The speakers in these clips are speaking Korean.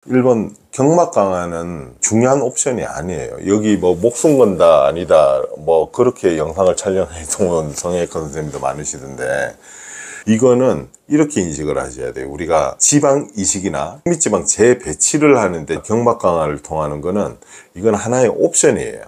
1번 경막 강화는 중요한 옵션이 아니에요. 여기 뭐 목숨 건다 아니다 뭐 그렇게 영상을 촬영해 놓은 성형외과 선생님도 많으시던데, 이거는 이렇게 인식을 하셔야 돼요. 우리가 지방 이식이나 현미지방 재배치를 하는데 경막 강화를 통하는 거는 이건 하나의 옵션이에요.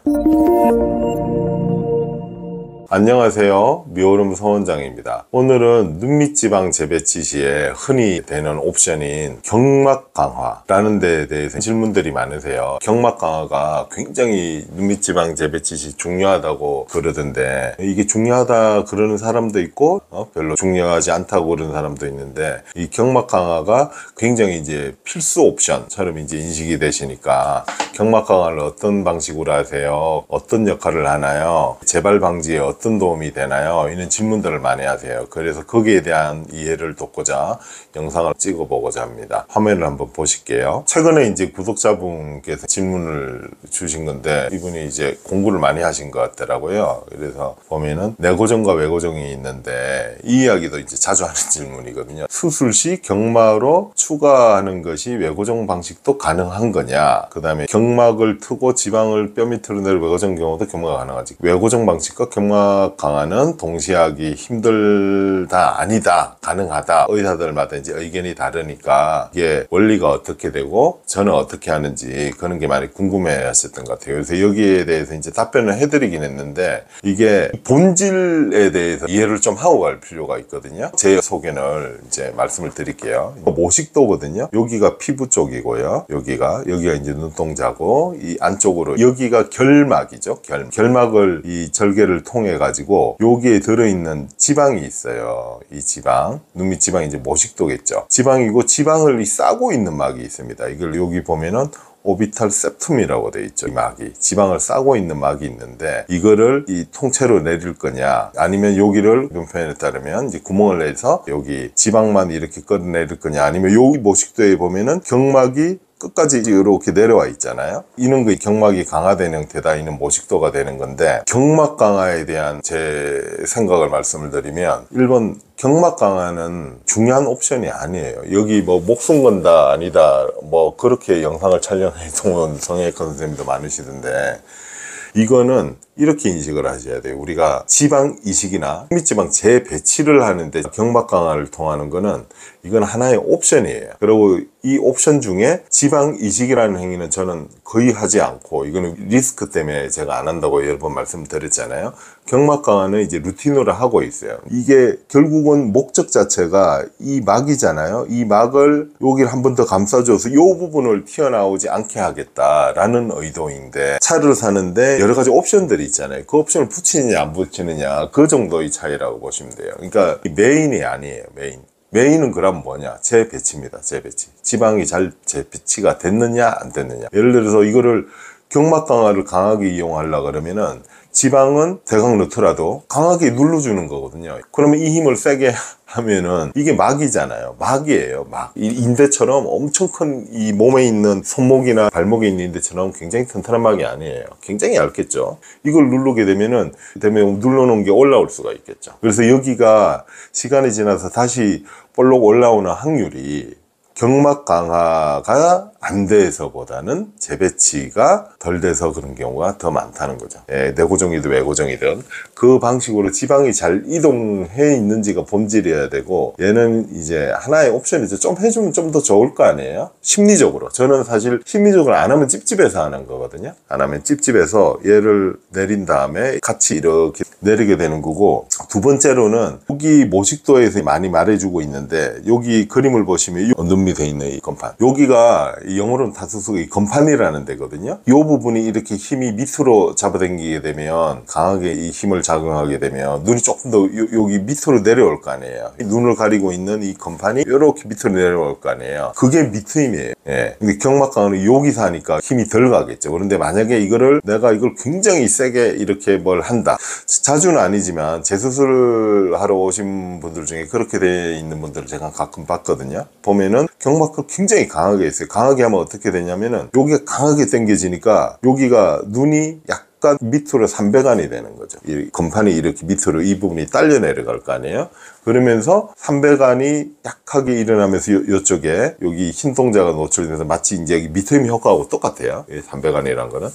안녕하세요, 미오름 서원장입니다. 오늘은 눈밑지방 재배치 시에 흔히 되는 옵션인 경막 강화라는 데에 대해서 질문들이 많으세요. 경막 강화가 굉장히 눈밑지방 재배치 시 중요하다고 그러던데, 이게 중요하다 그러는 사람도 있고 별로 중요하지 않다고 그러는 사람도 있는데, 이 경막 강화가 굉장히 이제 필수 옵션처럼 이제 인식이 되시니까, 경막 강화를 어떤 방식으로 하세요? 어떤 역할을 하나요? 재발 방지에 어떤 도움이 되나요? 이런 질문들을 많이 하세요. 그래서 거기에 대한 이해를 돕고자 영상을 찍어보고자 합니다. 화면을 한번 보실게요. 최근에 이제 구독자분께서 질문을 주신 건데, 이분이 이제 공부를 많이 하신 것 같더라고요. 그래서 보면은 내고정과 외고정이 있는데, 이 이야기도 이제 자주 하는 질문이거든요. 수술 시 경마로 추가하는 것이 외고정 방식도 가능한 거냐? 그 다음에 경막을 트고 지방을 뼈 밑으로 내려 외고정 경우도 경마가 가능하지, 외고정 방식과 경막 강화는 동시에 하기 힘들다 아니다 가능하다, 의사들마다 이제 의견이 다르니까 이게 원리가 어떻게 되고 저는 어떻게 하는지 그런 게 많이 궁금해 하셨던 것 같아요. 그래서 여기에 대해서 이제 답변을 해드리긴 했는데, 이게 본질에 대해서 이해를 좀 하고 갈 필요가 있거든요. 제 소견을 이제 말씀을 드릴게요. 모식도거든요. 여기가 피부 쪽이고요, 여기가 이제 눈동자고, 이 안쪽으로 여기가 결막이죠. 결막을 이 절개를 통해 가지고 여기에 들어있는 지방이 있어요. 이 지방, 눈밑 지방이 이제 모식도겠죠. 지방이고, 지방을 싸고 있는 막이 있습니다. 이걸 여기 보면은 오비탈 septum이라고 되어 있죠. 이 막이, 지방을 싸고 있는 막이 있는데, 이거를 이 통째로 내릴 거냐, 아니면 여기를 표현에 따르면 이제 구멍을 내서 여기 지방만 이렇게 끌어내릴 거냐, 아니면 여기 모식도에 보면은 경막이 끝까지 이렇게 내려와 있잖아요. 이런 게 경막이 강화되는 형태다. 이는 모식도가 되는 건데, 경막 강화에 대한 제 생각을 말씀을 드리면, 1번 경막 강화는 중요한 옵션이 아니에요. 여기 뭐 목숨 건다 아니다 뭐 그렇게 영상을 촬영해 놓은 성형외과 선생님도 많으시던데, 이거는 이렇게 인식을 하셔야 돼요. 우리가 지방 이식이나 현미지방 재배치를 하는데 경막 강화를 통하는 거는 이건 하나의 옵션이에요. 그리고 이 옵션 중에 지방 이식이라는 행위는 저는 거의 하지 않고, 이거는 리스크 때문에 제가 안 한다고 여러 번 말씀드렸잖아요. 경막 강화는 이제 루틴으로 하고 있어요. 이게 결국은 목적 자체가 이 막이잖아요. 이 막을 여기를 한 번 더 감싸줘서 이 부분을 튀어나오지 않게 하겠다라는 의도인데, 차를 사는데 여러 가지 옵션들이 있잖아요. 그 옵션을 붙이느냐 안 붙이느냐, 그 정도의 차이라고 보시면 돼요. 그러니까 메인이 아니에요. 메인은 그럼 뭐냐? 재배치입니다. 재배치. 지방이 잘 재배치가 됐느냐 안 됐느냐. 예를 들어서 이거를 경막 강화를 강하게 이용하려고 그러면은 지방은 대강 넣더라도 강하게 눌러주는 거거든요. 그러면 이 힘을 세게 하면은 이게 막이잖아요. 막이에요. 막. 이 인대처럼 엄청 큰, 이 몸에 있는 손목이나 발목에 있는 인대처럼 굉장히 튼튼한 막이 아니에요. 굉장히 얇겠죠. 이걸 누르게 되면은 눌러놓은 게 올라올 수가 있겠죠. 그래서 여기가 시간이 지나서 다시 볼록 올라오는 확률이 경막 강화가 안 돼서보다는 재배치가 덜 돼서 그런 경우가 더 많다는 거죠. 내고정이든 외고정이든 그 방식으로 지방이 잘 이동해 있는지가 본질이어야 되고, 얘는 이제 하나의 옵션이죠. 좀 해주면 좀 더 좋을 거 아니에요? 심리적으로. 저는 사실 심리적으로 안 하면 찝찝해서 하는 거거든요. 안 하면 찝찝해서 얘를 내린 다음에 같이 이렇게 내리게 되는 거고, 두 번째로는 여기 모식도에서 많이 말해주고 있는데, 여기 그림을 보시면 눈밑에 있는 이 건판, 여기가 영어로는 다 써서 이 건판이라는 데거든요. 이 부분이 이렇게 힘이 밑으로 잡아당기게 되면, 강하게 이 힘을 작용하게 되면 눈이 조금 더 여기 밑으로 내려올 거 아니에요. 눈을 가리고 있는 이 건판이 이렇게 밑으로 내려올 거 아니에요. 그게 밑트임이에요. 근데 경막 강화는 여기서 하니까 힘이 덜 가겠죠. 그런데 만약에 내가 이걸 굉장히 세게 이렇게 뭘 한다, 자주는 아니지만 재수술을 하러 오신 분들 중에 그렇게 돼 있는 분들을 제가 가끔 봤거든요. 보면은 경막을 굉장히 강하게 했어요. 강하게 하면 어떻게 되냐면은 여기가 강하게 당겨지니까 여기가 눈이 약간 밑으로 삼배간이 되는 거죠. 이 건판이 이렇게 밑으로 이 부분이 딸려 내려갈 거 아니에요. 그러면서 삼배간이 약하게 일어나면서 이쪽에 여기 흰 동자가 노출되면서 마치 이제 미터임 효과하고 똑같아요. 이 삼배간이란 거는.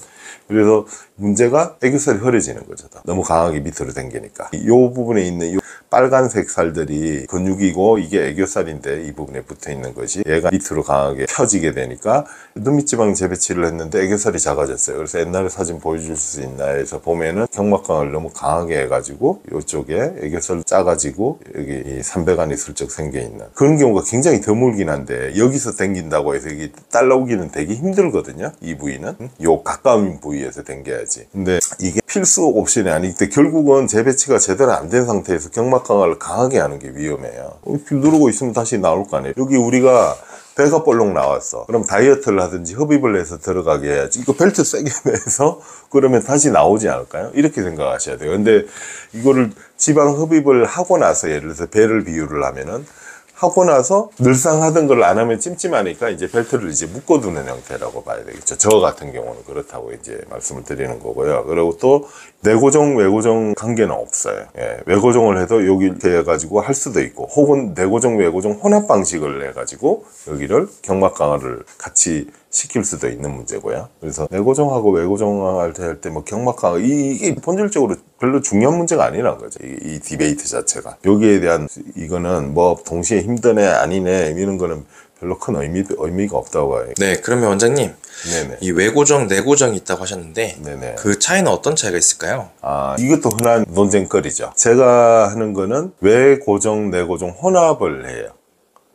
그래서 문제가 애교살이 흐려지는 거죠. 너무 강하게 밑으로 당기니까. 이 부분에 있는 이 빨간색 살들이 근육이고 이게 애교살인데 이 부분에 붙어 있는 것이 얘가 밑으로 강하게 펴지게 되니까 눈밑지방 재배치를 했는데 애교살이 작아졌어요. 그래서 옛날에 사진 보여줄 수 있나 해서 보면은 경막강을 너무 강하게 해가지고 이쪽에 애교살 작아지고 여기 이 삼배간이 슬쩍 생겨 있는 그런 경우가 굉장히 드물긴 한데 여기서 당긴다고 해서 이게 딸 나오기는 되게 힘들거든요. 이 부위는 요 가까운 부위에서 당겨야지. 근데 이게 필수 옵션이 아니기 때문에 결국은 재배치가 제대로 안 된 상태에서 경막 강화를 강하게 하는 게 위험해요. 누르고 있으면 다시 나올 거 아니에요. 여기 우리가 배가 볼록 나왔어. 그럼 다이어트를 하든지 흡입을 해서 들어가게 해야지. 이거 벨트 세게 매서 그러면 다시 나오지 않을까요? 이렇게 생각하셔야 돼요. 근데 이거를 지방 흡입을 하고 나서 예를 들어서 배를 비유를 하면은 하고 나서 늘상 하던 걸 안 하면 찜찜하니까 이제 벨트를 이제 묶어두는 형태라고 봐야 되겠죠. 저 같은 경우는 그렇다고 이제 말씀을 드리는 거고요. 그리고 또 내고정, 외고정 관계는 없어요. 예, 외고정을 해도 여기 이렇게 해가지고 할 수도 있고, 혹은 내고정, 외고정 혼합 방식을 해가지고 여기를 경막 강화를 같이 시킬 수도 있는 문제고요. 그래서 내고정하고 외고정할 때 뭐 경막 강화 이게 본질적으로 별로 중요한 문제가 아니란 거죠. 이 디베이트 자체가 여기에 대한 이거는 뭐 동시에 힘드네 아니네 이런 거는 별로 큰 의미가 없다고 봐요. 네, 그러면 원장님, 네네. 이 외고정, 내고정이 있다고 하셨는데 네네. 그 차이는 어떤 차이가 있을까요? 이것도 흔한 논쟁거리죠. 제가 하는 거는 외고정, 내고정 혼합을 해요.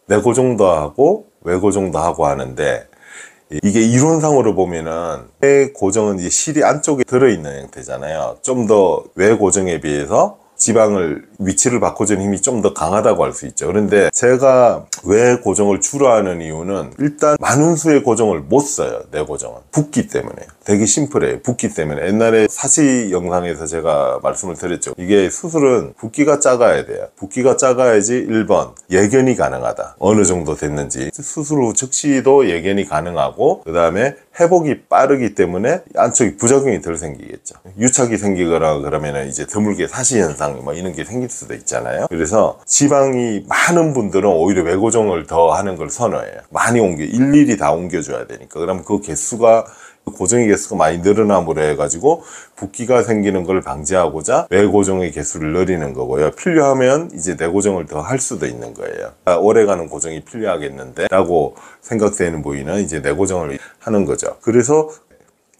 내고정도 하고 외고정도 하고 하는데 이게 이론상으로 보면은 외고정은 이제 실이 안쪽에 들어있는 형태잖아요. 좀 더 외고정에 비해서 지방을 위치를 바꿔주는 힘이 좀 더 강하다고 할 수 있죠. 그런데 제가 왜 고정을 주로 하는 이유는 일단 많은 수의 고정을 못 써요. 내 고정은 붓기 때문에. 되게 심플해요. 붓기 때문에. 옛날에 사시 영상에서 제가 말씀을 드렸죠. 이게 수술은 붓기가 작아야 돼요. 붓기가 작아야지 1번 예견이 가능하다. 어느 정도 됐는지 수술 후 즉시도 예견이 가능하고, 그 다음에 회복이 빠르기 때문에 안쪽에 부작용이 덜 생기겠죠. 유착이 생기거나 그러면은 이제 드물게 사시 현상 뭐 이런 게 생길 수도 있잖아요. 그래서 지방이 많은 분들은 오히려 외고정을 더 하는 걸 선호해요. 많이 일일이 다 옮겨줘야 되니까. 그러면 그 개수가 고정의 개수가 많이 늘어남으로 해가지고 붓기가 생기는 걸 방지하고자 외고정의 개수를 늘리는 거고요. 필요하면 이제 내고정을 더 할 수도 있는 거예요. 오래가는 고정이 필요하겠는데 라고 생각되는 부위는 이제 내고정을 하는 거죠. 그래서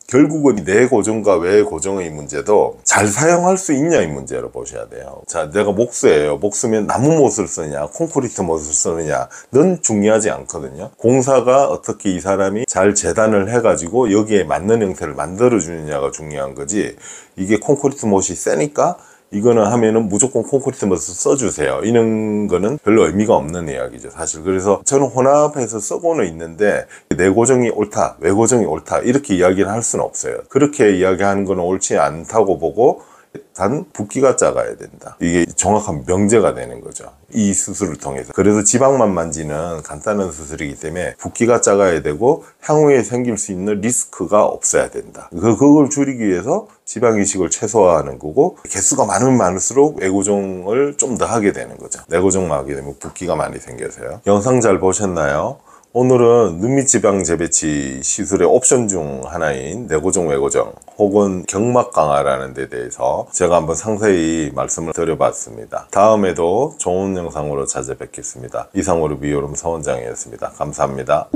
결국은 내고정과 외고정의 문제도 잘 사용할 수 있냐의 문제로 보셔야 돼요. 자, 내가 목수예요. 목수면 나무 못을 쓰느냐 콘크리트 못을 쓰느냐는 중요하지 않거든요. 공사가 어떻게 이 사람이 잘 재단을 해가지고 여기에 맞는 형태를 만들어 주느냐가 중요한 거지, 이게 콘크리트 못이 세니까 이거는 하면은 무조건 콘크리트 못을 써주세요, 이런 거는 별로 의미가 없는 이야기죠, 사실. 그래서 저는 혼합해서 쓰고는 있는데 내고정이 옳다, 외고정이 옳다 이렇게 이야기를 할 수는 없어요. 그렇게 이야기하는 거는 옳지 않다고 보고, 단 붓기가 작아야 된다. 이게 정확한 명제가 되는 거죠, 이 수술을 통해서. 그래서 지방만 만지는 간단한 수술이기 때문에 붓기가 작아야 되고 향후에 생길 수 있는 리스크가 없어야 된다. 그걸 줄이기 위해서 지방 이식을 최소화하는 거고, 개수가 많으면 많을수록 외고정을 좀 더 하게 되는 거죠. 내고정만 하게 되면 붓기가 많이 생겨서요. 영상 잘 보셨나요? 오늘은 눈밑 지방 재배치 시술의 옵션 중 하나인 내고정, 외고정 혹은 경막 강화라는 데 대해서 제가 한번 상세히 말씀을 드려봤습니다. 다음에도 좋은 영상으로 찾아뵙겠습니다. 이상으로 미오름 서원장이었습니다. 감사합니다.